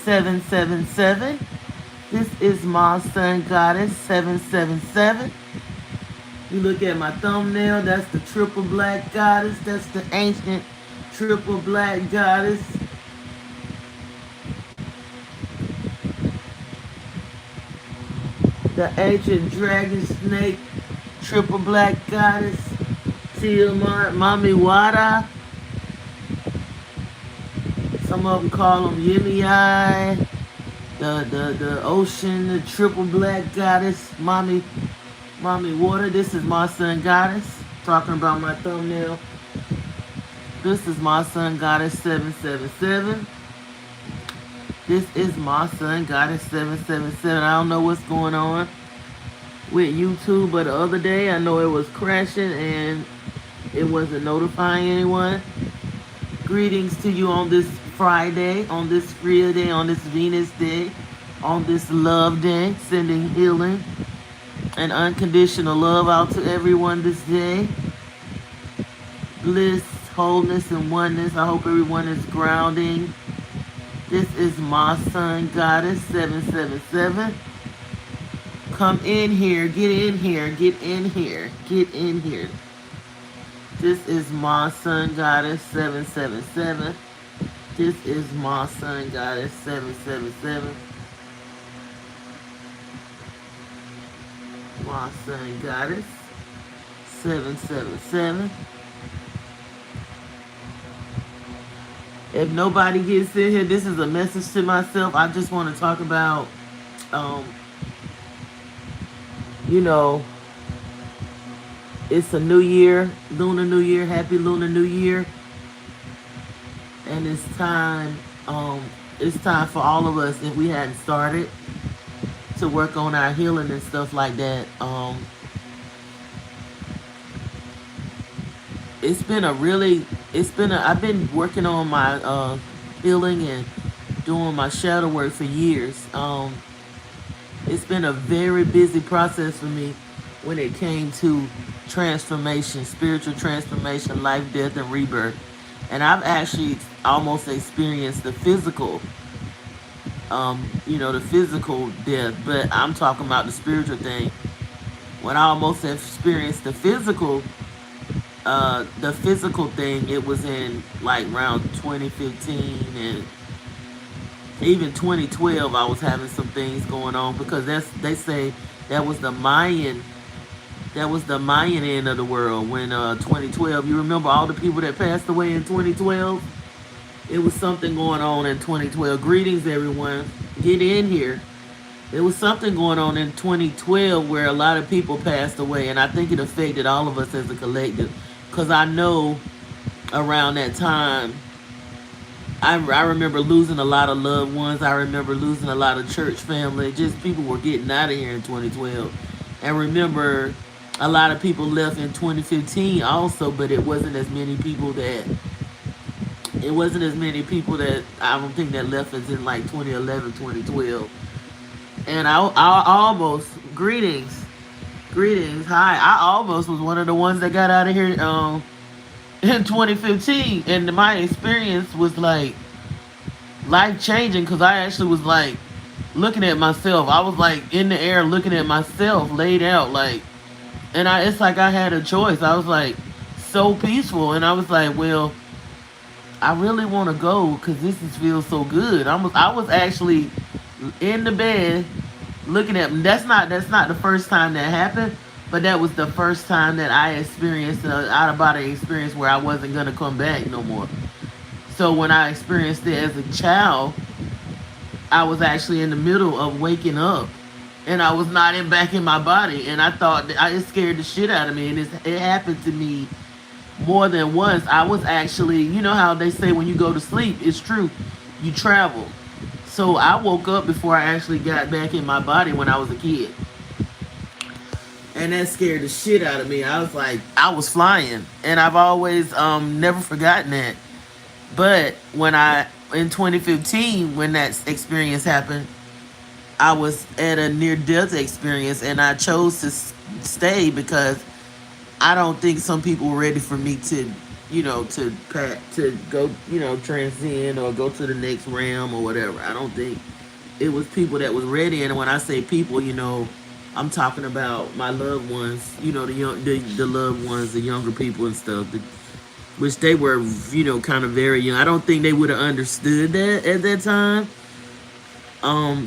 MaSunGoddess777. This is MaSunGoddess777. You look at my thumbnail, that's the triple black goddess. That's the ancient triple black goddess. The ancient dragon snake triple black goddess. Tiamat Mami Wada. Some of them call them Yimmy Eye. The ocean, the triple black goddess, Mommy Water. This is MaSunGoddess. Talking about my thumbnail. This is MaSunGoddess777. This is MaSunGoddess777. I don't know what's going on with YouTube, but the other day I know it was crashing and it wasn't notifying anyone. Greetings to you on this Friday, on this Freya Day, on this Venus Day, on this Love Day, sending healing and unconditional love out to everyone this day. Bliss, wholeness, and oneness. I hope everyone is grounding. This is MaSunGoddess777. Come in here, get in here, get in here, get in here. This is MaSunGoddess777. This is MaSunGoddess777. MaSunGoddess777. If nobody gets in here, this is a message to myself. I just want to talk about, it's a new year, Lunar New Year, happy Lunar New Year. And it's time for all of us, if we hadn't started, to work on our healing and stuff like that. I've been working on my healing and doing my shadow work for years. It's been a very busy process for me when it came to transformation, spiritual transformation, life, death, and rebirth. And I've actually almost experienced the physical, the physical death, but I'm talking about the spiritual thing. When I almost experienced the physical thing, it was in like around 2015 and even 2012. I was having some things going on because they say that was the Mayan end of the world when 2012. You remember all the people that passed away in 2012? It was something going on in 2012. Greetings, everyone. Get in here. There was something going on in 2012 where a lot of people passed away, and I think it affected all of us as a collective. Because I know around that time, I remember losing a lot of loved ones. I remember losing a lot of church family. Just people were getting out of here in 2012. And remember, a lot of people left in 2015 also, but it wasn't as many people that I don't think that left us in like 2011, 2012. And I almost, greetings, hi, I almost was one of the ones that got out of here in 2015, and my experience was like life-changing because I actually was like looking at myself. I was like in the air looking at myself laid out like, and it's like I had a choice. I was like so peaceful, and I was like, well, I really want to go because this feels so good. I was actually in the bed looking at. That's not the first time that happened, but that was the first time that I experienced an out-of-body experience where I wasn't gonna come back no more. So when I experienced it as a child, I was actually in the middle of waking up, and I was not back in my body, and I thought it scared the shit out of me, and it happened to me more than once. I was actually, you know how they say when you go to sleep, it's true, you travel. So I woke up before I actually got back in my body when I was a kid. And that scared the shit out of me. I was like, I was flying. And I've always never forgotten that. But in 2015, when that experience happened, I was at a near-death experience, and I chose to stay because I don't think some people were ready for me to to go, transcend or go to the next realm or whatever. I don't think it was people that was ready. And when I say people, I'm talking about my loved ones, the loved ones, the younger people and stuff, which they were, kind of very young. I don't think they would have understood that at that time.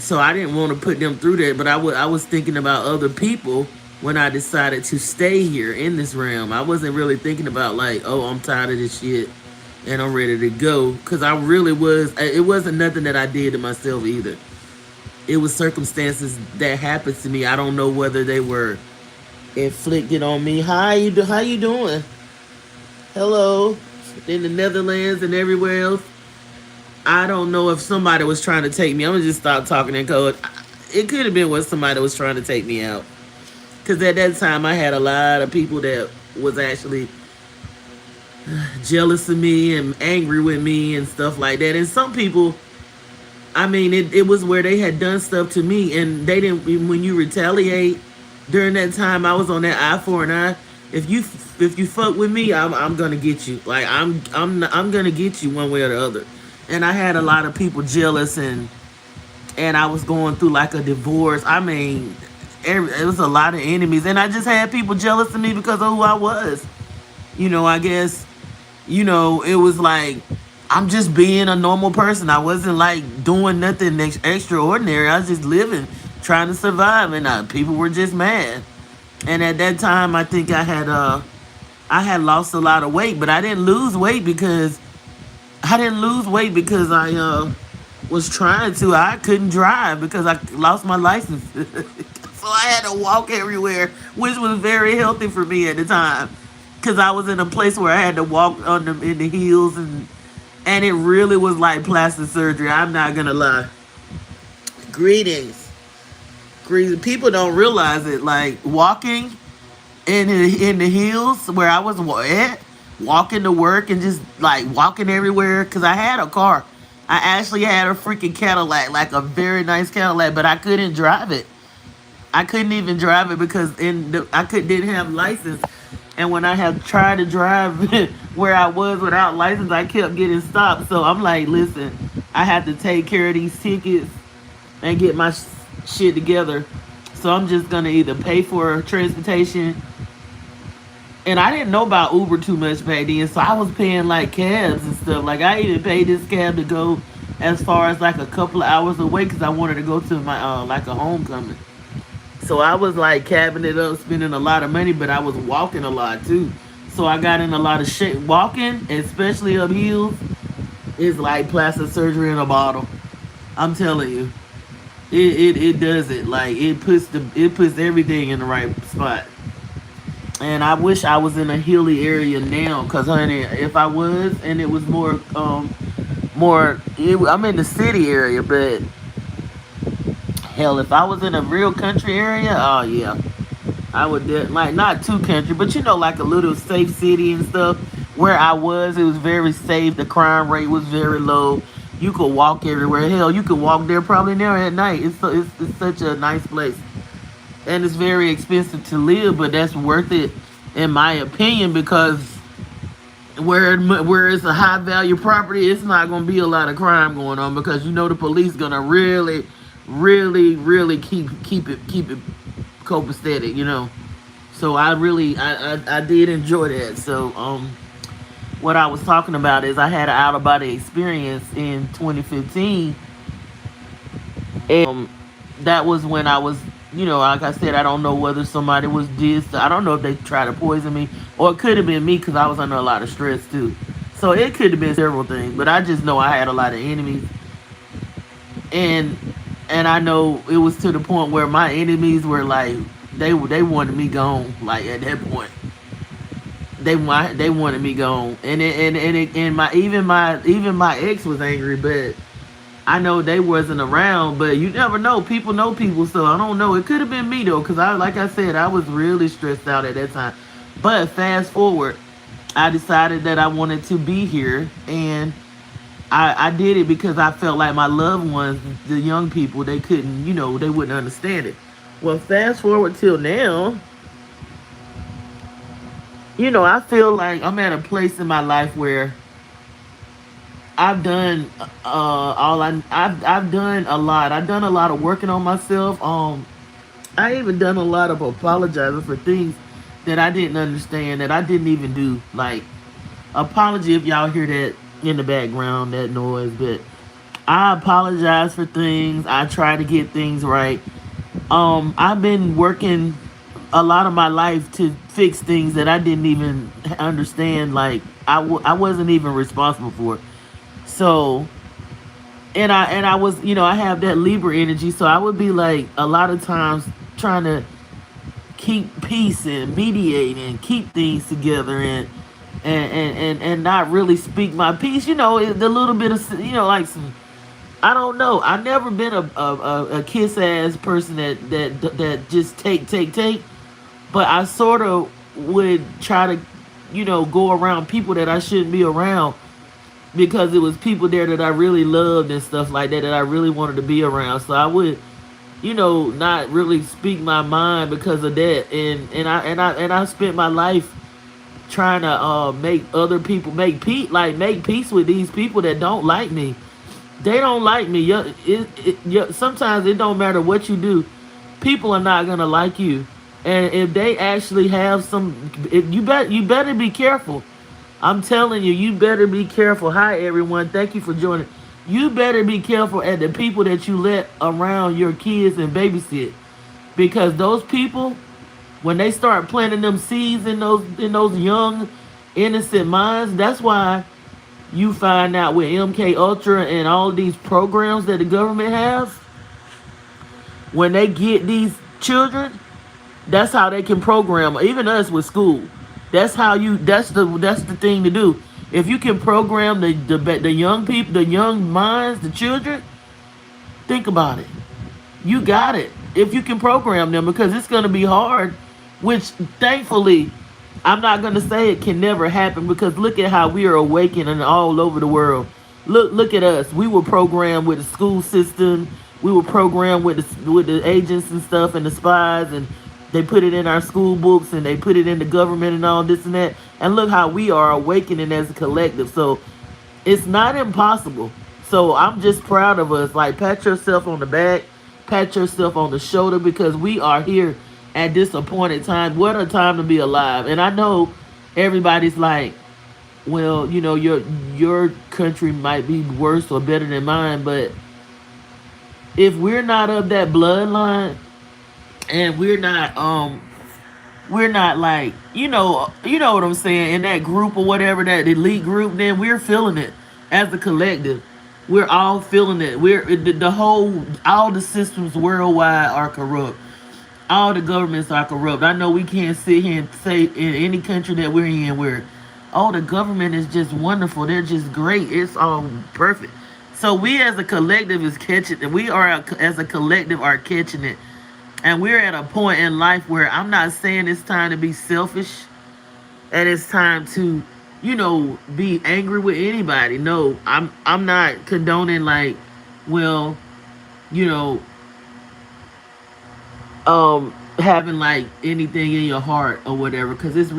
So I didn't want to put them through that, but I was thinking about other people when I decided to stay here in this realm. I wasn't really thinking about like, oh, I'm tired of this shit and I'm ready to go, because I really was. It wasn't nothing that I did to myself either. It was circumstances that happened to me. I don't know whether they were inflicted on me. How you doing? Hello, in the Netherlands and everywhere else. I don't know if somebody was trying to take me. I'm gonna just stop talking in code. It could have been when somebody was trying to take me out. Cause at that time I had a lot of people that was actually jealous of me and angry with me and stuff like that. And some people, I mean, it was where they had done stuff to me and they didn't. When you retaliate during that time, I was on that eye for an eye. If you fuck with me, I'm gonna get you. Like I'm gonna get you one way or the other. And I had a lot of people jealous, and I was going through like a divorce. I mean, it was a lot of enemies, and I just had people jealous of me because of who I was. I guess, it was like I'm just being a normal person. I wasn't like doing nothing extraordinary. I was just living, trying to survive, and people were just mad. And at that time, I think I had lost a lot of weight, but I didn't lose weight because I was trying to. I couldn't drive because I lost my license. So I had to walk everywhere, which was very healthy for me at the time. Because I was in a place where I had to walk in the hills, and it really was like plastic surgery. I'm not going to lie. Greetings. Greetings. People don't realize it. Like walking in the hills where I was at, walking to work and just like walking everywhere, because I had a car. I actually had a freaking Cadillac, like a very nice Cadillac, but I couldn't drive it. I couldn't even drive it because didn't have license. And when I have tried to drive where I was without license, I kept getting stopped. So I'm like, listen, I have to take care of these tickets and get my shit together. So I'm just gonna either pay for transportation. And I didn't know about Uber too much back then, so I was paying like cabs and stuff. Like I even paid this cab to go as far as like a couple of hours away because I wanted to go to my like a homecoming. So I was like cabbing it up, spending a lot of money, but I was walking a lot too. So I got in a lot of shit. Walking, especially up hills, is like plastic surgery in a bottle. I'm telling you, it does it. Like it puts everything in the right spot. And I wish I was in a hilly area now, cause honey, if I was, and it was I'm in the city area, but hell, if I was in a real country area, oh yeah, I would like not too country, but like a little safe city and stuff. Where I was, it was very safe. The crime rate was very low. You could walk everywhere. Hell, you could walk there probably now at night. It's such a nice place. And it's very expensive to live, but that's worth it in my opinion, because where it's a high value property, it's not going to be a lot of crime going on, because the police gonna really, really, really keep it copacetic. So I did enjoy that. So what I was talking about is I had an out of body experience in 2015, and that was when I was, like I said, I don't know whether somebody was I don't know if they tried to poison me, or it could have been me because I was under a lot of stress too. So it could have been several things, but I just know I had a lot of enemies, and I know it was to the point where my enemies were like, they wanted me gone. Like at that point, they wanted me gone, and my ex was angry, but I know they wasn't around. But you never know. People know people, so I don't know. It could have been me though, because like I said, I was really stressed out at that time. But fast forward, I decided that I wanted to be here, and I did it because I felt like my loved ones, the young people, they couldn't, they wouldn't understand it. Well, fast forward till now, I feel like I'm at a place in my life where I've done I've done a lot. I've done a lot of working on myself. I even done a lot of apologizing for things that I didn't understand, that I didn't even do. Like, apology if y'all hear that in the background, that noise, but I apologize for things. I try to get things right. I've been working a lot of my life to fix things that I didn't even understand. Like, I wasn't even responsible for. So, and I was, I have that Libra energy, so I would be like a lot of times trying to keep peace and mediate and keep things together, and not really speak my piece. The little bit of, like some, I don't know. I've never been a kiss ass person that just take. But I sort of would try to, go around people that I shouldn't be around, because it was people there that I really loved and stuff like that I really wanted to be around. So I would, not really speak my mind because of that. And I spent my life trying to make other people make peace with these people that don't like me. They don't like me. Sometimes it don't matter what you do. People are not gonna like you, and if they actually have some, you better be careful. I'm telling you, you better be careful. Hi everyone, thank you for joining. You better be careful at the people that you let around your kids and babysit, because those people, when they start planting them seeds in those young, innocent minds, that's why you find out with MK Ultra and all these programs that the government has, when they get these children, that's how they can program even us with school. That's the thing to do. If you can program the young people, the young minds, the children, think about it. You got it. If you can program them, because it's going to be hard, which thankfully I'm not going to say it can never happen, because look at how we are awakening all over the world. Look at us. We were programmed with the school system. We were programmed with the agents and stuff and the spies, and they put it in our school books and they put it in the government and all this and that. And look how we are awakening as a collective. So it's not impossible. So I'm just proud of us. Like, pat yourself on the back, pat yourself on the shoulder, because we are here at this appointed time. What a time to be alive. And I know everybody's like, well, your country might be worse or better than mine, but if we're not of that bloodline, and we're not like, what I'm saying, in that group or whatever, that elite group, then we're feeling it as a collective. We're all feeling it. All the systems worldwide are corrupt. All the governments are corrupt. I know we can't sit here and say in any country that we're in where, oh, the government is just wonderful, they're just great, it's all perfect. So we as a collective is catching it. We are, as a collective, are catching it. And we're at a point in life where I'm not saying it's time to be selfish and it's time to, be angry with anybody. No, I'm not condoning, like, well, you know, having like anything in your heart or whatever, because it's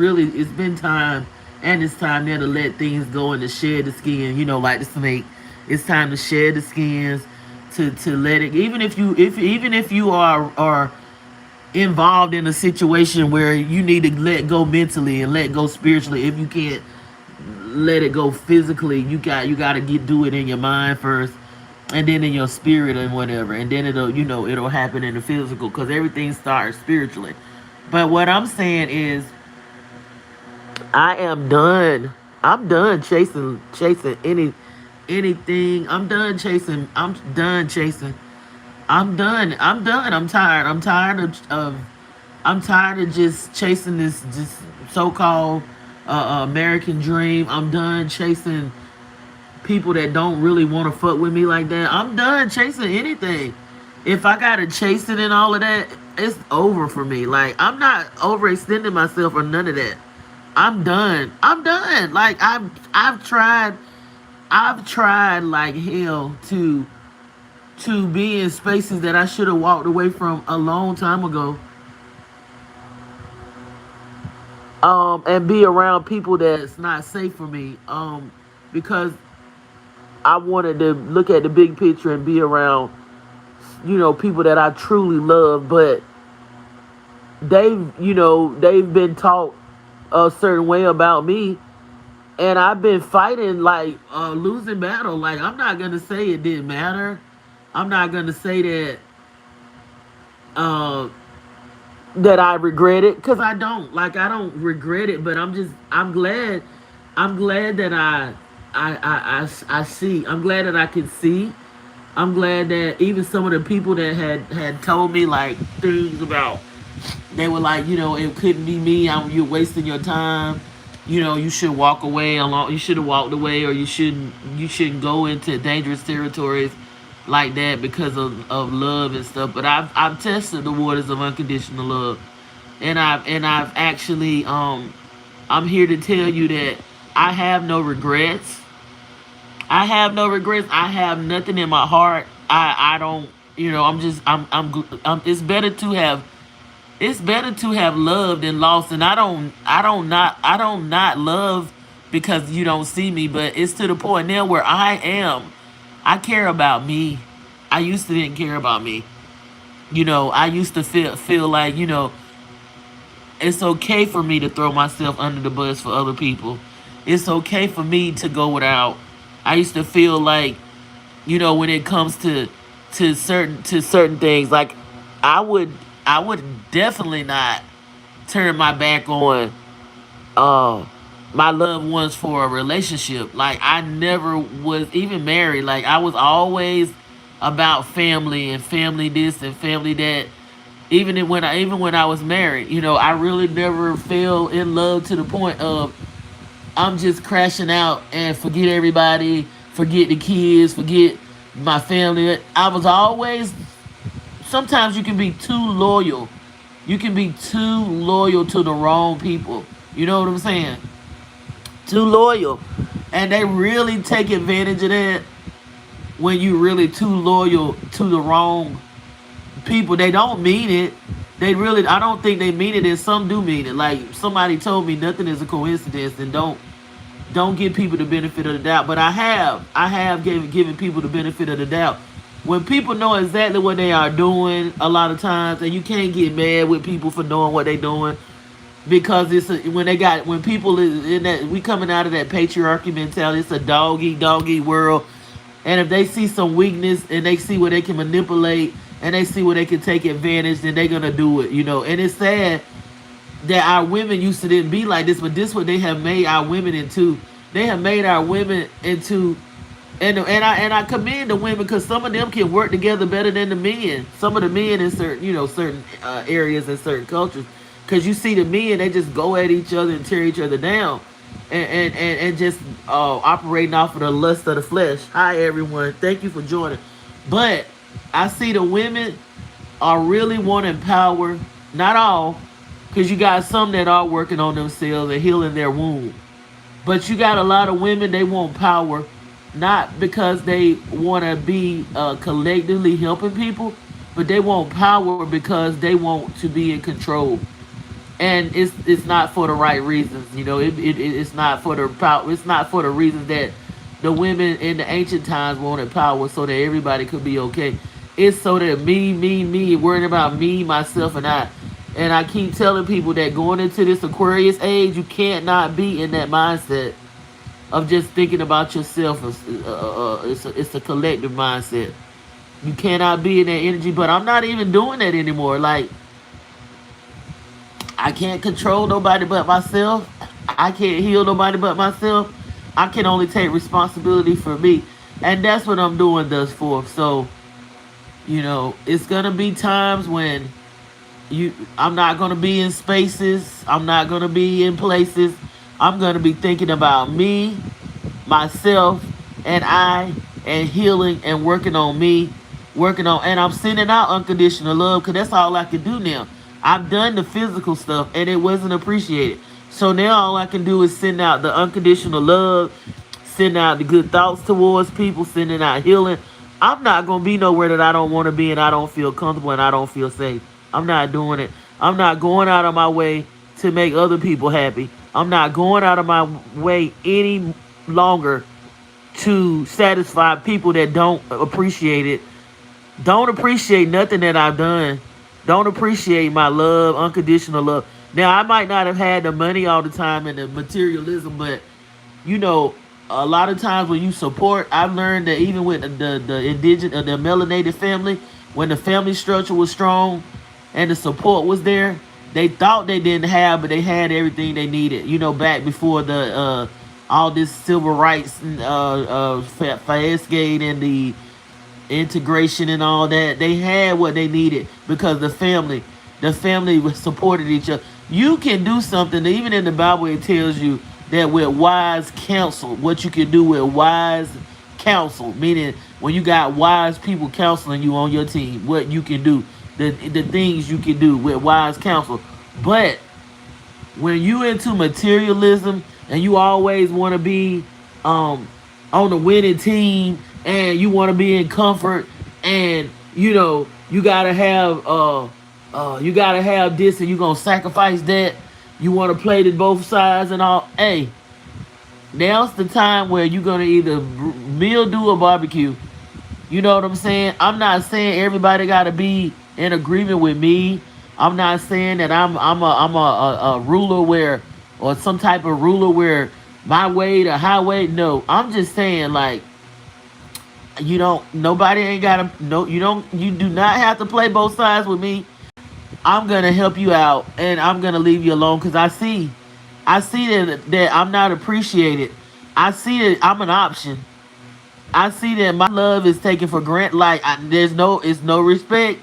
been time, and it's time now to let things go and to shed the skin, like the snake. It's time to shed the skins, to let it, even if you are involved in a situation where you need to let go mentally and let go spiritually. If you can't let it go physically, you got to do it in your mind first, and then in your spirit and whatever, and then it'll happen in the physical, because everything starts spiritually. But what I'm saying is, I am done. I'm done chasing anything. I'm done chasing. I'm tired. I'm tired of just chasing this just so-called American dream. I'm done chasing people that don't really want to fuck with me like that. I'm done chasing anything. If I gotta chase it and all of that, it's over for me. Like, I'm not overextending myself or none of that. I'm done. Like, I've tried like hell to be in spaces that I should have walked away from a long time ago. and be around people that's not safe for me. Because I wanted to look at the big picture and be around, people that I truly love. But they've been taught a certain way about me, and I've been fighting like a losing battle. Like, I'm not gonna say it didn't matter. I'm not gonna say uh, that I regret it, because I don't. Like, I don't regret it, but I'm glad. I'm glad that I see. I'm glad that I can see. I'm glad that even some of the people that had told me like things about, they were like, it couldn't be me. You're wasting your time. You should walk away. You should have walked away, or you shouldn't go into dangerous territories like that because of love and stuff. But I've tested the waters of unconditional love, and I've actually I'm here to tell you that I have no regrets. I have no regrets. I have nothing in my heart. I don't. I'm just. It's better to have loved than lost. And I don't not love because you don't see me, but it's to the point now where I care about me. I used to didn't care about me. I used to feel like, it's okay for me to throw myself under the bus for other people. It's okay for me to go without. I used to feel like, when it comes to certain things, like I would I would definitely not turn my back on uh my loved ones for a relationship. Like, I never was even married. Like, I was always about family and family this and family that. Even when I was married, I really never fell in love to the point of I'm just crashing out and forget everybody, forget the kids, forget my family. I was always. Sometimes you can be too loyal. You can be too loyal to the wrong people. You know what I'm saying? Too loyal. And they really take advantage of that when you really too loyal to the wrong people. They don't mean it. I don't think they mean it, and some do mean it. Like, somebody told me nothing is a coincidence, and don't give people the benefit of the doubt. But I have given people the benefit of the doubt. When people know exactly what they are doing, a lot of times, and you can't get mad with people for knowing what they're doing, because when people is in that, we coming out of that patriarchy mentality. It's a dog eat world, and if they see some weakness and they see where they can manipulate and they see where they can take advantage, then they're gonna do it. And it's sad that our women used to didn't be like this, but this what they have made our women into. They have made our women into, and I commend the women, because some of them can work together better than the men. Some of the men in certain areas and certain cultures, because you see the men, they just go at each other and tear each other down, and just operating off of the lust of the flesh. Hi everyone, thank you for joining. But I see the women are really wanting power. Not all, because you got some that are working on themselves and healing their wound. But you got a lot of women, they want power, not because they want to be collectively helping people, but they want power because they want to be in control. And it's not for the right reasons. It's not for the power. It's not for the reasons that the women in the ancient times wanted power, so that everybody could be okay. It's so that me, worrying about me, myself, and I. And I keep telling people that going into this Aquarius age, you can't not be in that mindset of just thinking about yourself. It's a collective mindset. You cannot be in that energy. But I'm not even doing that anymore. Like, I can't control nobody but myself. I can't heal nobody but myself. I can only take responsibility for me. And that's what I'm doing thus forth. So, it's gonna be times when I'm not gonna be in spaces. I'm not gonna be in places. I'm gonna be thinking about me, myself, and healing and working on me, and I'm sending out unconditional love, because that's all I can do now. I've done the physical stuff and it wasn't appreciated. So now all I can do is send out the unconditional love, send out the good thoughts towards people, sending out healing. I'm not going to be nowhere that I don't want to be, and I don't feel comfortable, and I don't feel safe. I'm not doing it. I'm not going out of my way to make other people happy. I'm not going out of my way any longer to satisfy people that don't appreciate it, don't appreciate nothing that I've done, don't appreciate my love, unconditional love. Now, I might not have had the money all the time and the materialism, but you know, a lot of times when you support, I've learned that even with the indigenous, the melanated family, when the family structure was strong and the support was there, they thought they didn't have, but they had everything they needed. You know, back before the all this civil rights and Fayette and the integration and all that, they had what they needed because the family supported each other. You can do something, even in the Bible it tells you that with wise counsel, what you can do with wise counsel, meaning when you got wise people counseling you on your team, what you can do, the things you can do with wise counsel. But when you into materialism and you always want to be on the winning team and you want to be in comfort, and you know you gotta have this and you gonna sacrifice that, you want to play to both sides and all. Hey, now's the time where you're gonna either meal do or barbecue. You know what I'm saying? I'm not saying everybody gotta be in agreement with me. I'm not saying that I'm a ruler where, or some type of ruler where my way the highway. No, I'm just saying, like, nobody ain't gotta, no, you do not have to play both sides with me. I'm gonna help you out and I'm gonna leave you alone because I see that I'm not appreciated. I see that I'm an option. I see that my love is taken for granted. Like, it's no respect,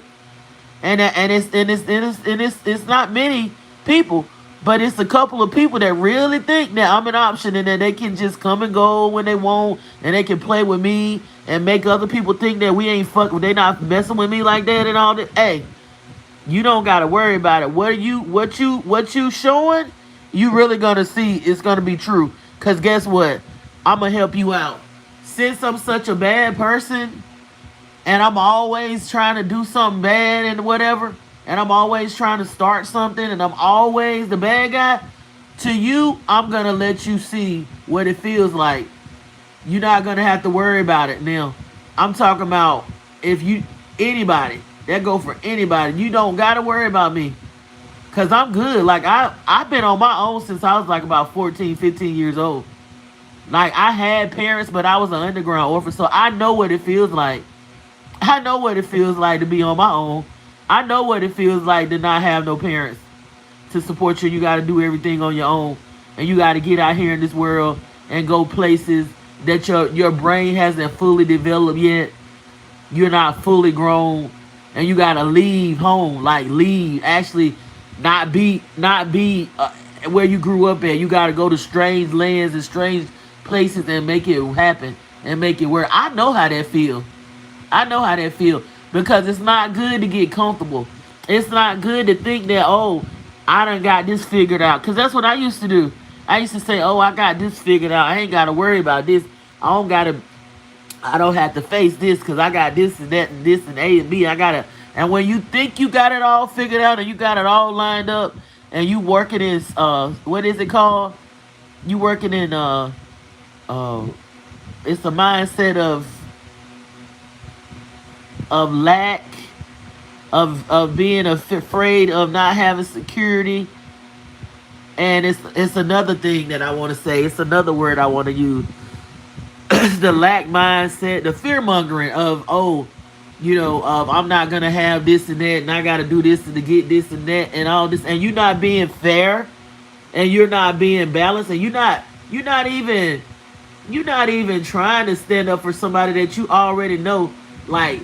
and it's not many people, but it's a couple of people that really think that I'm an option and that they can just come and go when they want, and they can play with me and make other people think that we ain't fucking, they not messing with me like that and all that. Hey, you don't gotta worry about it. What you showing, you really gonna see it's gonna be true. Cause guess what? I'm gonna help you out. Since I'm such a bad person and I'm always trying to do something bad and whatever, and I'm always trying to start something and I'm always the bad guy, to you, I'm gonna let you see what it feels like. You're not gonna have to worry about it. Now, I'm talking about anybody. That go for anybody. You don't gotta worry about me. Cause I'm good. Like, I've been on my own since I was like about 14, 15 years old. Like, I had parents, but I was an underground orphan. So I know what it feels like. I know what it feels like to be on my own. I know what it feels like to not have no parents to support you. You gotta do everything on your own. And you gotta get out here in this world and go places that your brain hasn't fully developed yet. You're not fully grown. And you gotta leave home, like leave, actually not be where you grew up at. You gotta go to strange lands and strange places and make it happen and make it work. I know how that feel. Because it's not good to get comfortable. It's not good to think that, oh, I done got this figured out. Because that's what I used to do. I used to say, oh, I got this figured out. I ain't gotta worry about this. I don't have to face this because I got this and that and this and A and B. And when you think you got it all figured out and you got it all lined up and you working in, what is it called? You working in, it's a mindset of lack, of being afraid of not having security. And it's another thing that I want to say. It's another word I want to use. The lack mindset, the fear mongering of, I'm not gonna have this and that, and I gotta do this to get this and that and all this, and you're not being fair, and you're not being balanced, and you're not even trying to stand up for somebody that you already know, like,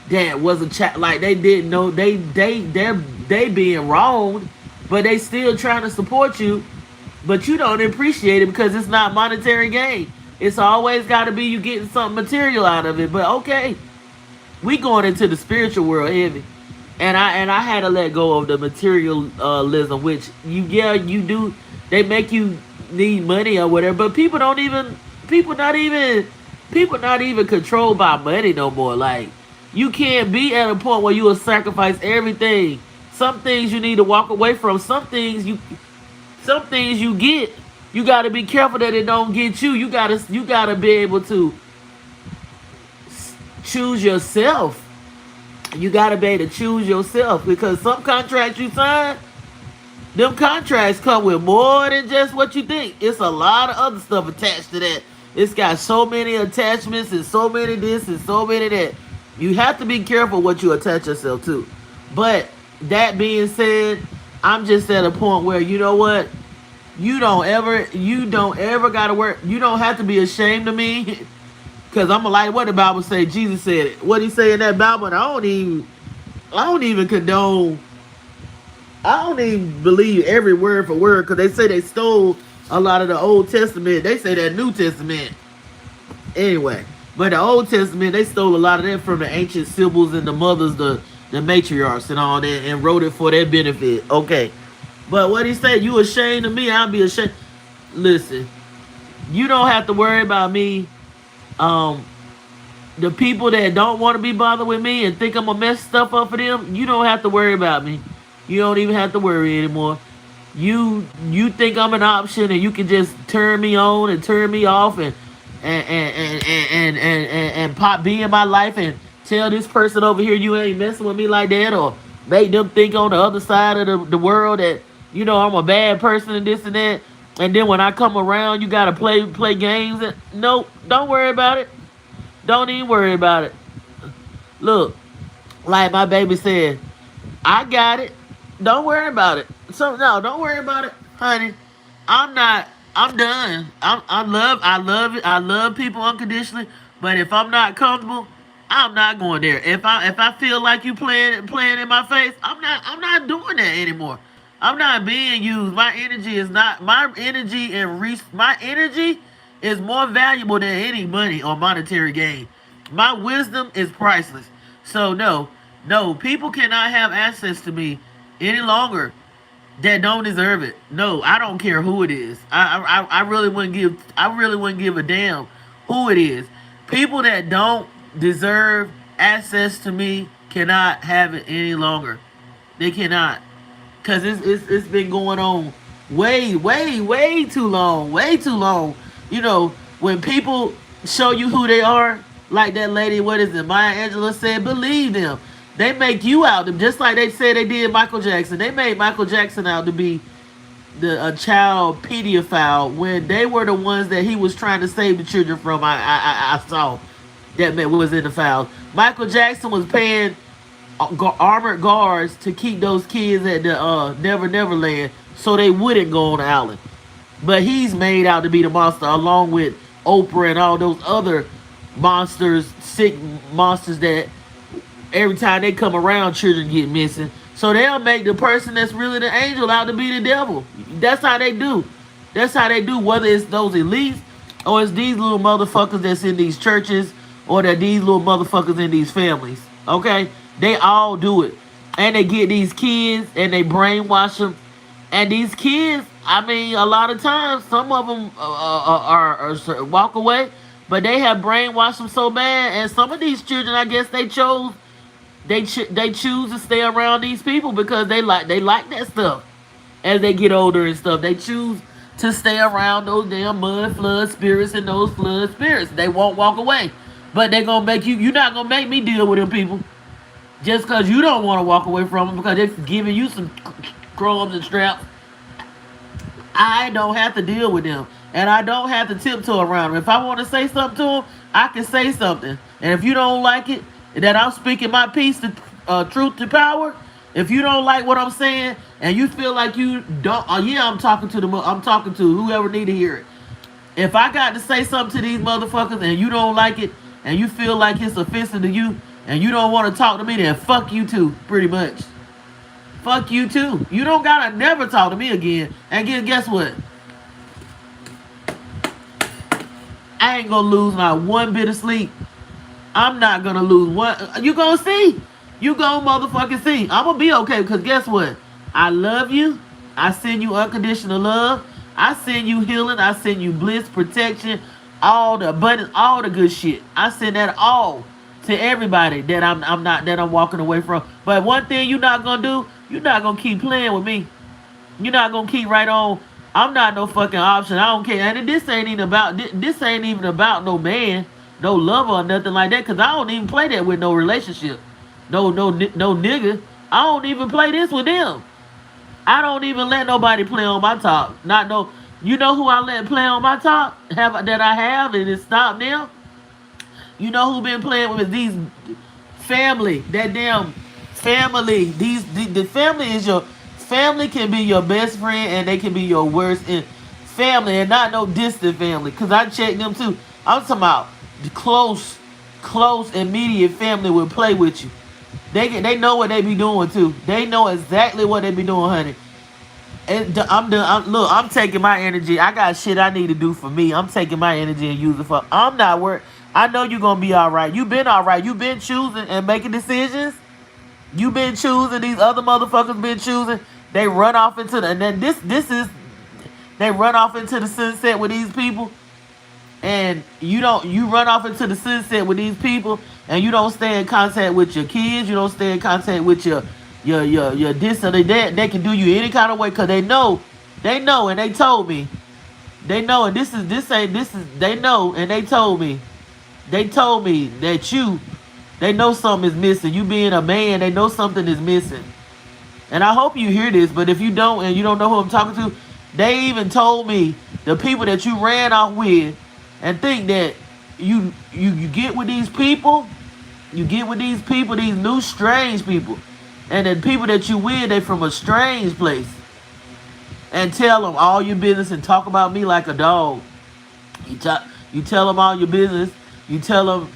that was a chat, like they didn't know they being wronged, but they still trying to support you, but you don't appreciate it because it's not monetary gain. It's always got to be you getting something material out of it. But okay, we going into the spiritual world heavy, and I had to let go of the materialism, which you do. They make you need money or whatever, but people not even controlled by money no more. Like, you can't be at a point where you will sacrifice everything. Some things you need to walk away from. Some things some things you get, you got to be careful that it don't get you. You gotta be able to choose yourself. You gotta be able to choose yourself, because some contracts you sign, them contracts come with more than just what you think. It's a lot of other stuff attached to that. It's got so many attachments and so many this and so many that. You have to be careful what you attach yourself to. But that being said, I'm just at a point where, you know what? You don't ever gotta work. You don't have to be ashamed of me. Cause I'm like what the Bible say. Jesus said it. What he say in that Bible, and I don't even condone. I don't even believe every word for word, because they say they stole a lot of the Old Testament. They say that New Testament. Anyway, but the Old Testament, they stole a lot of that from the ancient symbols and the mothers, the matriarchs and all that, and wrote it for their benefit. Okay. But what he said, you ashamed of me, I'll be ashamed. Listen, you don't have to worry about me. The people that don't want to be bothered with me and think I'm gonna mess stuff up for them, you don't have to worry about me. You don't even have to worry anymore. You think I'm an option and you can just turn me on and turn me off and pop be in my life and tell this person over here you ain't messing with me like that, or make them think on the other side of the world that I'm a bad person and this and that. And then when I come around, you gotta play games. And nope, don't worry about it. Don't even worry about it. Look, like my baby said, I got it. Don't worry about it. So no, don't worry about it, honey. I'm not. I'm done. I love it. I love people unconditionally. But if I'm not comfortable, I'm not going there. If I feel like you playing in my face, I'm not doing that anymore. I'm not being used. My energy is not my energy my energy is more valuable than any money or monetary gain. My wisdom is priceless. So no, people cannot have access to me any longer that don't deserve it. No, I don't care who it is. I really wouldn't give a damn who it is. People that don't deserve access to me cannot have it any longer. They cannot. Cause it's been going on way too long. Way too long. When people show you who they are, like that lady, what is it, Maya Angelou said, believe them. They make you out to, just like they said they did Michael Jackson. They made Michael Jackson out to be a child pedophile when they were the ones that he was trying to save the children from. I saw that man was in the files. Michael Jackson was paying armored guards to keep those kids at the Never Land so they wouldn't go on the island. But he's made out to be the monster, along with Oprah and all those other monsters, sick monsters that every time they come around, children get missing. So they'll make the person that's really the angel out to be the devil. That's how they do. That's how they do, whether it's those elites or it's these little motherfuckers that's in these churches or that these little motherfuckers in these families. Okay? They all do it. And they get these kids and they brainwash them. And these kids, I mean, a lot of times, some of them are walk away, but they have brainwashed them so bad. And some of these children, I guess they choose to stay around these people because they like that stuff. As they get older and stuff, they choose to stay around those damn mud flood spirits and those flood spirits. They won't walk away, but they gonna make you. You're not gonna make me deal with them people just because you don't want to walk away from them because they're giving you some crumbs and straps. I don't have to deal with them, and I don't have to tiptoe around them. If I want to say something to them, I can say something. And if you don't like it, that I'm speaking my piece to truth to power. If you don't like what I'm saying and you feel like you don't, I'm talking to them. I'm talking to whoever need to hear it. If I got to say something to these motherfuckers and you don't like it and you feel like it's offensive to you and you don't want to talk to me, then fuck you too, pretty much. Fuck you too. You don't gotta never talk to me again. And guess what? I ain't gonna lose my one bit of sleep. I'm not gonna lose one. You gonna see. You gonna motherfucking see. I'm gonna be okay because guess what? I love you. I send you unconditional love. I send you healing. I send you bliss, protection, all the abundance, all the good shit. I send that all to everybody that I'm walking away from. But one thing you're not gonna do, you're not gonna keep playing with me. You're not gonna keep right on I'm not no fucking option. I don't care. And this ain't even about no man, no lover or nothing like that. Cause I don't even play that with no relationship, no nigga. I don't even play this with them. I don't even let nobody play on my top. Not no. You know who I let play on my top? I have and it stopped now. You know who been playing with these family? That damn family. The family is your family can be your best friend and they can be your worst in family and not no distant family. Cause I checked them too. I'm talking about the close immediate family will play with you. They know what they be doing too. They know exactly what they be doing, honey. And look, I'm taking my energy. I got shit I need to do for me. I'm taking my energy and using it for. I'm not worried. I know you're gonna be all right. You've been all right. You've been choosing and making decisions. You've been choosing. These other motherfuckers been choosing. They run off into the and then this is they run off into the sunset with these people, and you run off into the sunset with these people, and you don't stay in contact with your kids. You don't stay in contact with your this or that. They can do you any kind of way because they know, and they told me, they know, and they know, and they told me that they know something is missing. You being a man, they know something is missing. And I hope you hear this, but if you don't and you don't know who I'm talking to, they even told me the people that you ran off with and think that you get with these people, these new strange people, and the people that you with, they from a strange place, and tell them all your business and talk about me like a dog. You tell them all your business. You tell them,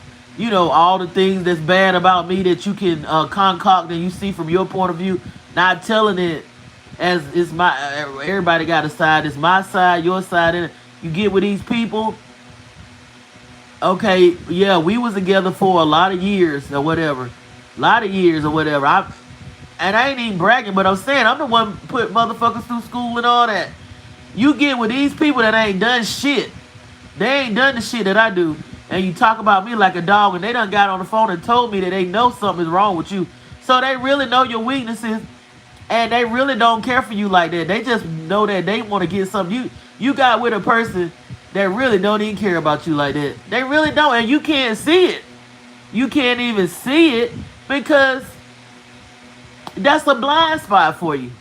all the things that's bad about me that you can concoct and you see from your point of view. Not telling it as it's my. Everybody got a side. It's my side, your side. And you get with these people. Okay, yeah, we was together for a lot of years or whatever. And I ain't even bragging, but I'm saying I'm the one put motherfuckers through school and all that. You get with these people that ain't done shit. They ain't done the shit that I do. And you talk about me like a dog, and they done got on the phone and told me that they know something is wrong with you. So they really know your weaknesses, and they really don't care for you like that. They just know that they want to get something. You got with a person that really don't even care about you like that. They really don't, and you can't see it. You can't even see it because that's a blind spot for you.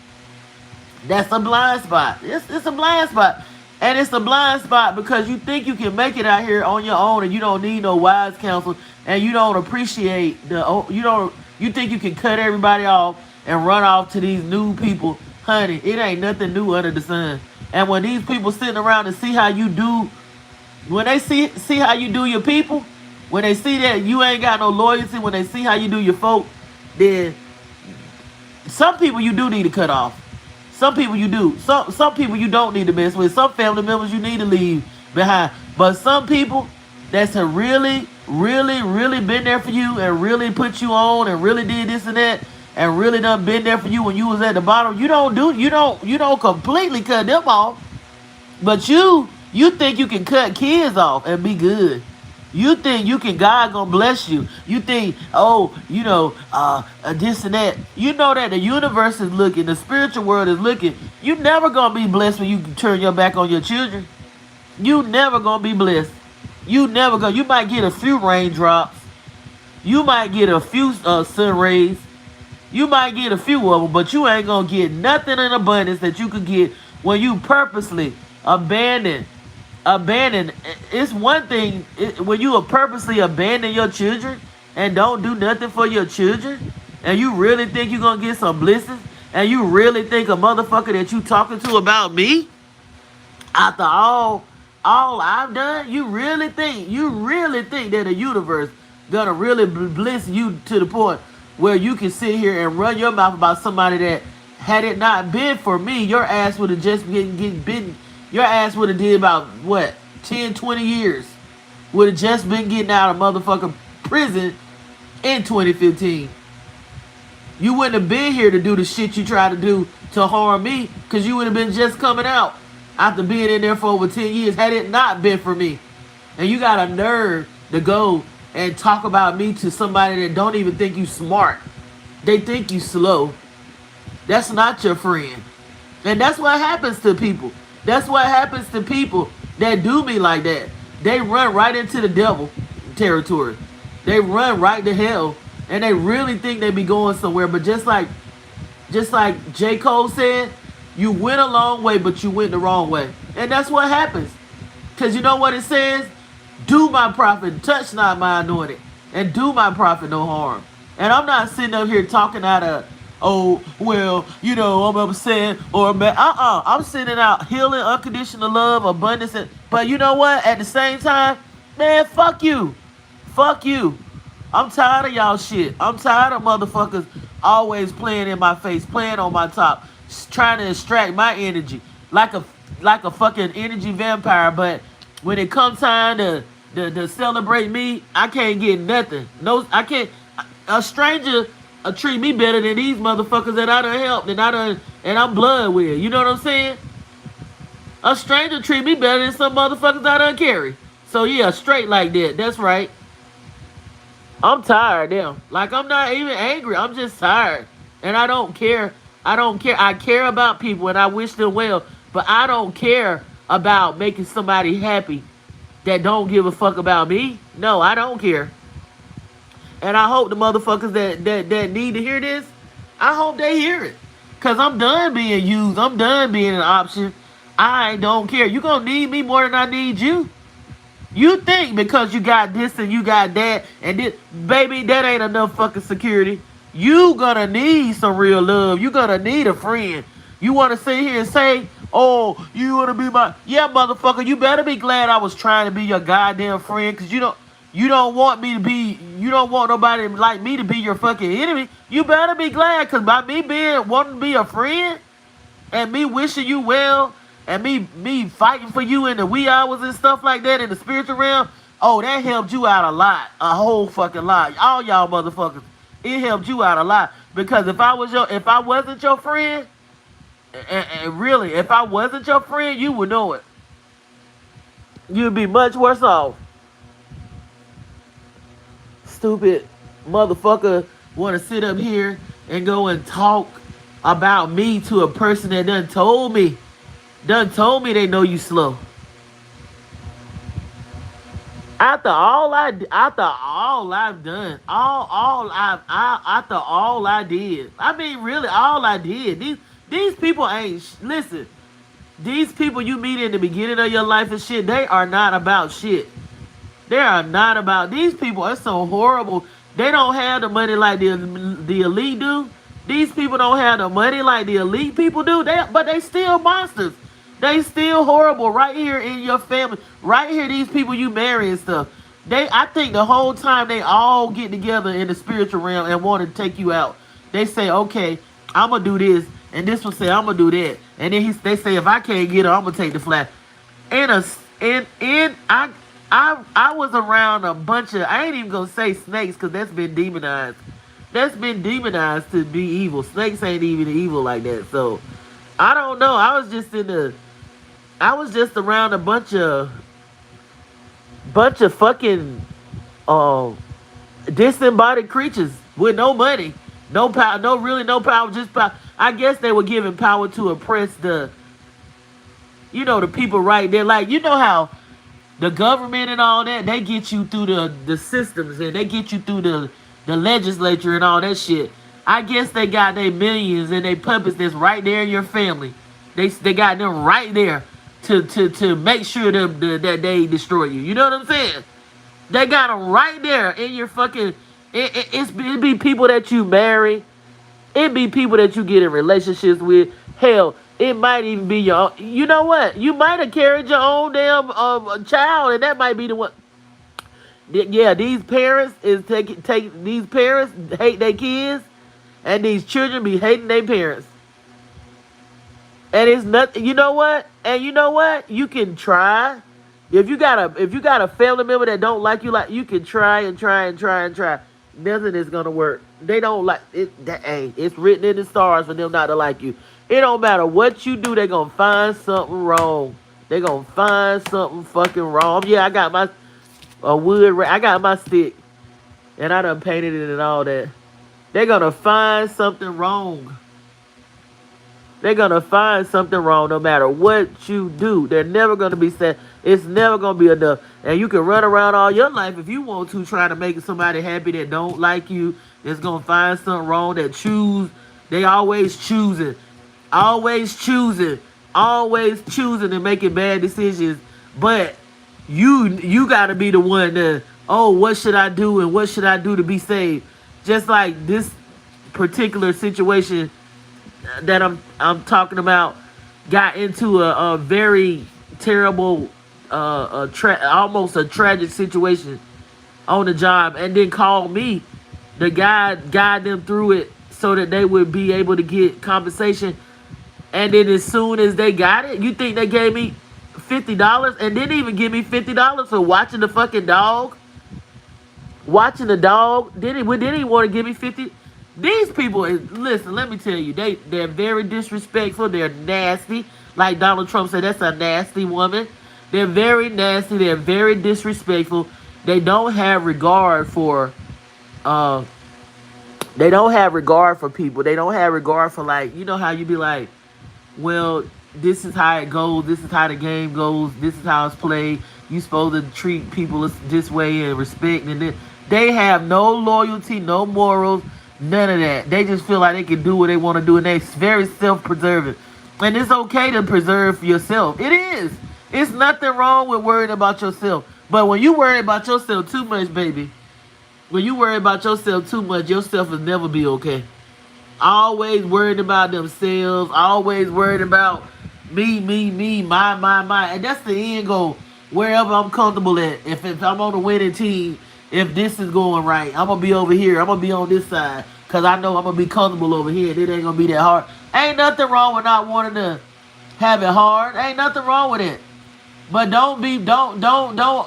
That's a blind spot. It's a blind spot. And it's a blind spot because you think you can make it out here on your own and you don't need no wise counsel and you don't appreciate you think you can cut everybody off and run off to these new people. Honey, it ain't nothing new under the sun. And when these people sitting around and see how you do, when they see how you do your people, when they see that you ain't got no loyalty, when they see how you do your folk, then some people you do need to cut off. Some people you do. Some people you don't need to mess with. Some family members you need to leave behind. But some people that's a really, really, really been there for you and really put you on and really did this and that and really done been there for you when you was at the bottom. You don't completely cut them off. But you think you can cut kids off and be good. You think God gonna bless you. You think, this and that. You know that the universe is looking, the spiritual world is looking. You never gonna be blessed when you turn your back on your children. You never gonna be blessed. You might get a few raindrops. You might get a few sun rays. You might get a few of them, but you ain't gonna get nothing in abundance that you could get when you purposely abandon. It's one thing when you purposely abandon your children and don't do nothing for your children, and you really think you're gonna get some blessings, and you really think a motherfucker that you talking to about me after all I've done, you really think that the universe gonna really bless you to the point where you can sit here and run your mouth about somebody that, had it not been for me, your ass would have just been your ass would have did about, 10, 20 years. Would have just been getting out of motherfucking prison in 2015. You wouldn't have been here to do the shit you tried to do to harm me because you would have been just coming out after being in there for over 10 years had it not been for me. And you got a nerve to go and talk about me to somebody that don't even think you smart. They think you slow. That's not your friend. And that's what happens to people. That's what happens to people that do me like that. They run right into the devil territory. They run right to hell, and they really think they be going somewhere. But just like J. Cole said, you went a long way, but you went the wrong way. And that's what happens. Because you know what it says? Do my prophet, touch not my anointed, and do my prophet no harm. And I'm not sitting up here talking out of, oh, well, I'm upset or mad. I'm sending out healing, unconditional love, abundance. But you know what? At the same time, man, fuck you. Fuck you. I'm tired of y'all shit. I'm tired of motherfuckers always playing in my face, playing on my top, trying to extract my energy like a fucking energy vampire. But when it comes time to celebrate me, I can't get nothing. No, I can't. A stranger treat me better than these motherfuckers that I done helped and I'm blood with. You know what I'm saying? A stranger treat me better than some motherfuckers I done carry. So yeah, straight like that. That's right. I'm tired now. Like, I'm not even angry. I'm just tired. And I don't care. I don't care. I care about people and I wish them well. But I don't care about making somebody happy that don't give a fuck about me. No, I don't care. And I hope the motherfuckers that need to hear this, I hope they hear it. Because I'm done being used. I'm done being an option. I don't care. You going to need me more than I need you. You think because you got this and you got that and this, baby, that ain't enough fucking security. You gonna need some real love. You gonna need a friend. You wanna sit here and say, oh, you wanna be my, yeah, motherfucker, you better be glad I was trying to be your goddamn friend, because you don't want me to be, you don't want nobody like me to be your fucking enemy. You better be glad, because by me wanting to be a friend and me wishing you well, and me fighting for you in the wee hours and stuff like that in the spiritual realm, oh, that helped you out a lot. A whole fucking lot. All y'all motherfuckers. It helped you out a lot. Because if I wasn't your friend, and really, if I wasn't your friend, you would know it. You'd be much worse off. Stupid motherfucker want to sit up here and go and talk about me to a person that done told me they know you slow. After all I've done, after all I did. I mean, really, all I did. These people ain't listen. These people you meet in the beginning of your life and shit, they are not about shit. They are not about. These people are so horrible. They don't have the money like the elite do. These people don't have the money like the elite people do. But they still monsters. They still horrible right here in your family. Right here, these people you marry and stuff. I think the whole time they all get together in the spiritual realm and want to take you out. They say, okay, I'm going to do this. And this one say, I'm going to do that. And then they say, if I can't get her, I'm going to take the flat. I was around a bunch of, I ain't even going to say snakes because that's been demonized. That's been demonized to be evil. Snakes ain't even evil like that. So, I don't know. I was just around a bunch of fucking disembodied creatures with no money, no power, no power, just power. I guess they were giving power to oppress the people right there. Like, you know how the government and all that, they get you through the systems and they get you through the legislature and all that shit. I guess they got their millions and they puppets that's right there in your family. They got them right there to make sure that they destroy you. You know what I'm saying? They got them right there in your fucking. It be people that you marry. It be people that you get in relationships with. Hell, it might even be your. You know what? You might have carried your own damn child, and that might be the one. Yeah, these parents these parents hate their kids, and these children be hating their parents. And it's nothing. You know what? And you know what? You can try. If you got a family member that don't like you can try and try and try and try. Nothing is gonna work. They don't like it. Hey, it's written in the stars for them not to like you. It don't matter what you do. They gonna find something wrong. They gonna find something fucking wrong. Yeah, I got my I got my stick, and I done painted it and all that. They're gonna find something wrong. They're gonna find something wrong no matter what you do. They're never gonna be sad. It's never gonna be enough. And you can run around all your life if you want to, trying to make somebody happy that don't like you. That's gonna find something wrong. That choose. They always choosing, always choosing, always choosing and making bad decisions. But you gotta be the one to, oh, what should I do and what should I do to be saved? Just like this particular situation that I'm talking about got into a very terrible almost a tragic situation on the job, and then called me to guide them through it so that they would be able to get compensation. And then as soon as they got it, you think they gave me $50 and didn't even give me $50 for watching the fucking dog? Watching the dog? Didn't he want to give me 50? These people, listen, let me tell you, they're very disrespectful. They're nasty. Like Donald Trump said, that's a nasty woman. They're very nasty. They're very disrespectful. They don't have regard for people. They don't have regard for, like, you know how you be like, well, this is how it goes. This is how the game goes. This is how it's played. You supposed to treat people this way and respect. And then they have no loyalty, no morals, none of that. They just feel like they can do what they want to do, and they're very self-preserving. And it's okay to preserve yourself. It is. It's nothing wrong with worrying about yourself. But when you worry about yourself too much, baby, when you worry about yourself too much, yourself will never be okay. Always worried about themselves. Always worried about me, my. And that's the end goal. Wherever I'm comfortable at. If I'm on the winning team, if this is going right, I'm going to be over here. I'm going to be on this side. Because I know I'm going to be comfortable over here. And it ain't going to be that hard. Ain't nothing wrong with not wanting to have it hard. Ain't nothing wrong with it. But don't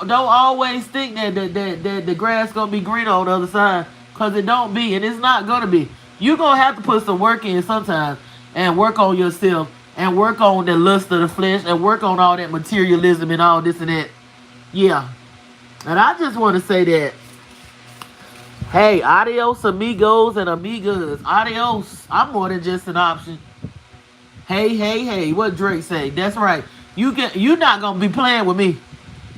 always think that the grass gonna be green on the other side, cause it don't be, and it's not gonna be. You gonna have to put some work in sometimes, and work on yourself, and work on the lust of the flesh, and work on all that materialism and all this and that. Yeah, and I just want to say that, hey, adios amigos and amigas, adios. I'm more than just an option. Hey, what Drake say? That's right. You're not gonna be playing with me.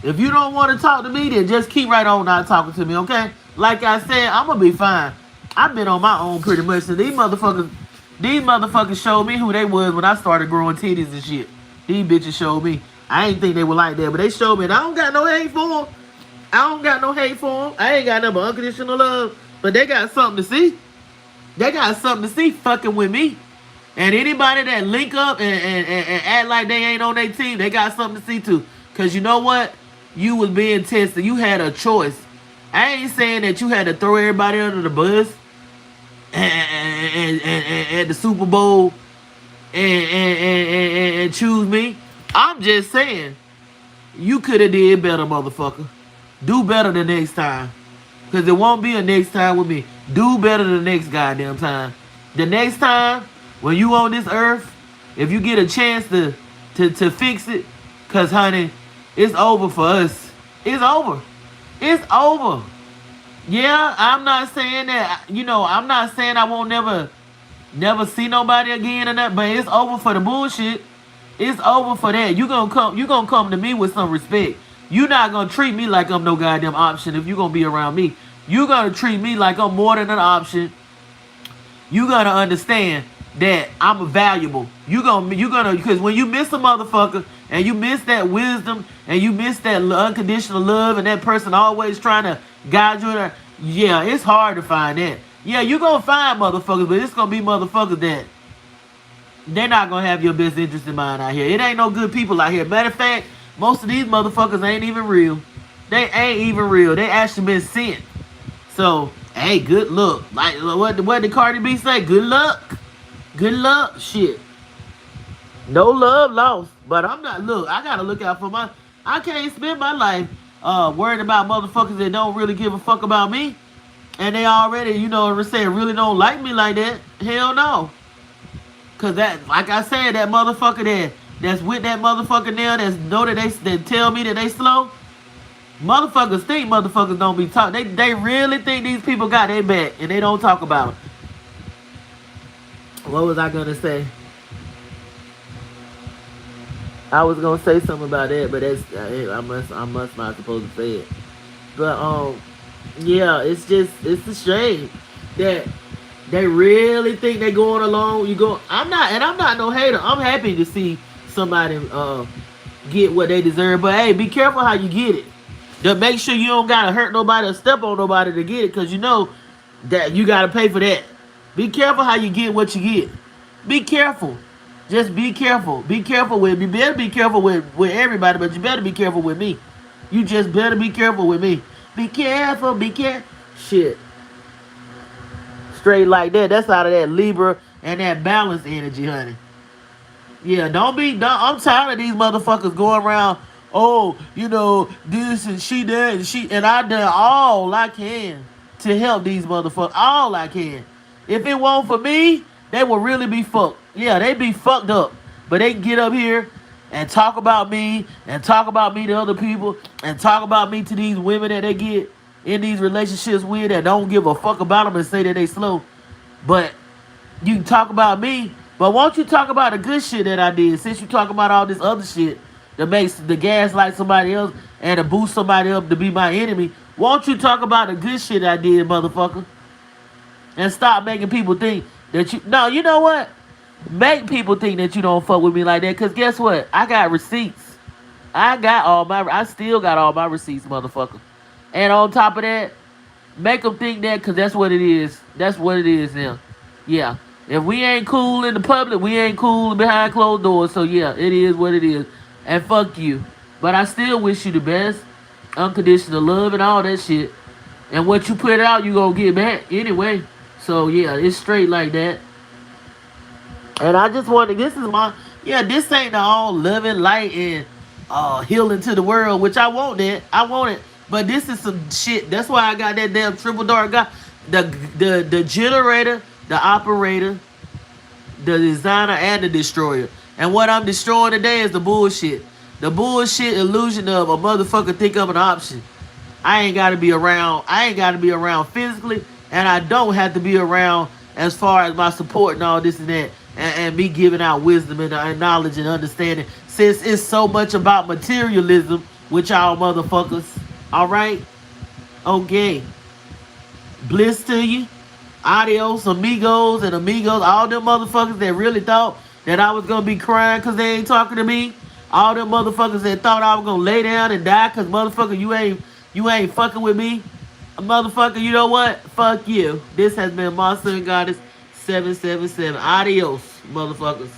If you don't want to talk to me, then just keep right on not talking to me, okay? Like I said, I'm gonna be fine. I've been on my own pretty much. So these motherfuckers showed me who they was when I started growing titties and shit. These bitches showed me. I ain't think they were like that, but they showed me. And I don't got no hate for them. I ain't got nothing but unconditional love. But they got something to see. They got something to see fucking with me. And anybody that link up and act like they ain't on their team, they got something to see too. Because you know what? You was being tested. You had a choice. I ain't saying that you had to throw everybody under the bus and the Super Bowl and choose me. I'm just saying, you could have did better, motherfucker. Do better the next time. Because it won't be a next time with me. Do better the next goddamn time. The next time, when you on this earth, if you get a chance to fix it, because, honey, it's over for us. It's over. It's over. Yeah, I'm not saying that, I'm not saying I won't never see nobody again or that, but it's over for the bullshit. It's over for that. You gonna come to me with some respect. You're not gonna treat me like I'm no goddamn option if you're gonna be around me. You're gonna treat me like I'm more than an option. You gotta understand that I'm valuable. You gonna because when you miss a motherfucker and you miss that wisdom and you miss that unconditional love and that person always trying to guide you in there, yeah, it's hard to find that. Yeah, you gonna find motherfuckers, but it's gonna be motherfuckers that they're not gonna have your best interest in mind out here. It ain't no good people out here. Matter of fact, most of these motherfuckers ain't even real. They ain't even real. They actually been sent. So, hey, good luck. Like what did Cardi B say? Good luck. Good luck, shit. No love lost. But I'm not, look, I gotta look out for I can't spend my life worried about motherfuckers that don't really give a fuck about me. And they already, really don't like me like that. Hell no. Cause that, like I said, that motherfucker that's with that motherfucker now that tell me that they slow. Motherfuckers think motherfuckers don't be talking. They really think these people got their back and they don't talk about it. What was I gonna say? I was gonna say something about that, but that's I must not supposed to say it. But yeah, it's a shame that they really think they going along. You go, I'm not no hater. I'm happy to see somebody get what they deserve. But hey, be careful how you get it. Just make sure you don't gotta hurt nobody or step on nobody to get it, cause you know that you gotta pay for that. Be careful how you get what you get. Be careful. Just be careful. Be careful with. You better be careful with everybody, but you better be careful with me. You just better be careful with me. Be careful. Be careful. Shit. Straight like that. That's out of that Libra and that balance energy, honey. Yeah, I'm tired of these motherfuckers going around. Oh, you know this and she that and she and I done all I can to help these motherfuckers. All I can. If it weren't for me, they would really be fucked. Yeah, they be fucked up. But they can get up here and talk about me and talk about me to other people and talk about me to these women that they get in these relationships with that don't give a fuck about them and say that they slow. But you can talk about me, but won't you talk about the good shit that I did? Since you talk about all this other shit that makes the gaslight somebody else and to boost somebody up to be my enemy, won't you talk about the good shit I did, motherfucker? And stop making people think that you... No, you know what? Make people think that you don't fuck with me like that, because guess what? I got receipts. I still got all my receipts, motherfucker. And on top of that, make them think that, because that's what it is. That's what it is now. Yeah. If we ain't cool in the public, we ain't cool behind closed doors. So yeah, it is what it is. And fuck you. But I still wish you the best. Unconditional love and all that shit. And what you put out, you gonna get back anyway. So yeah, it's straight like that. And I just wanted, this ain't the all loving light and healing to the world, which I want that. I want it. But this is some shit. That's why I got that damn triple dark guy. The generator, the operator, the designer, and the destroyer. And what I'm destroying today is the bullshit. The bullshit illusion of a motherfucker think I'm an option. I ain't gotta be around. I ain't gotta be around physically, and I don't have to be around as far as my support and all this and that, and me giving out wisdom and knowledge and understanding. Since it's so much about materialism with y'all motherfuckers. All right, okay. Bliss to you. Adios amigos and amigas. All them motherfuckers that really thought that I was gonna be crying because they ain't talking to me. All them motherfuckers that thought I was gonna lay down and die because motherfucker you ain't fucking with me. Motherfucker, you know what? Fuck you. This has been MaSunGoddess777. Adios, motherfuckers.